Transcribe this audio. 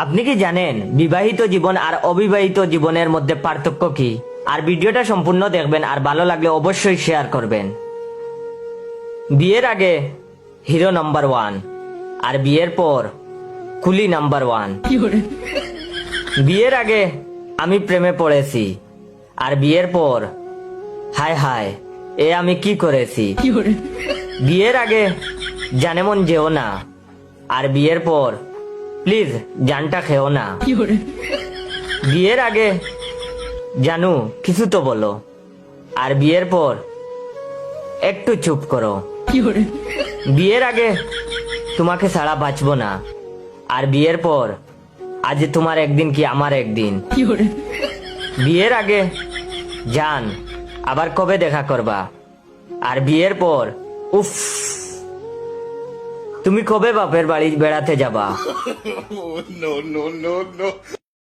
আপনি কি জানেন বিবাহিত জীবন আর অবিবাহিত জীবনের মধ্যে পার্থক্য কি? আর ভিডিওটা সম্পূর্ণ দেখবেন, আর ভালো লাগলে অবশ্যই শেয়ার করবেন। বিয়ের আগে হিরো নাম্বার 1, আর বিয়ের পর কুলি নাম্বার 1। বিয়ের আগে আমি প্রেমে পড়েছি, আর বিয়ের পর হায় হায় এ আমি কি করেছি। বিয়ের আগে জানে মন যেও না, আর বিয়ের পর প্লিজ জানটা খেও না। বিয়ের আগে জানু কিছু তো বলো, আর বিয়ের পর একটু চুপ করো। বিয়ের আগে তোমাকে ছাড়া বাঁচবো না, আর বিয়ের পর আজ তোমার একদিন কি আমার একদিন। বিয়ের আগে জান আবার কবে দেখা করবা, আর বিয়ের পর উফ তুমি কবে বাপের বাড়ি বেড়াতে যাবা। No, no, no, no.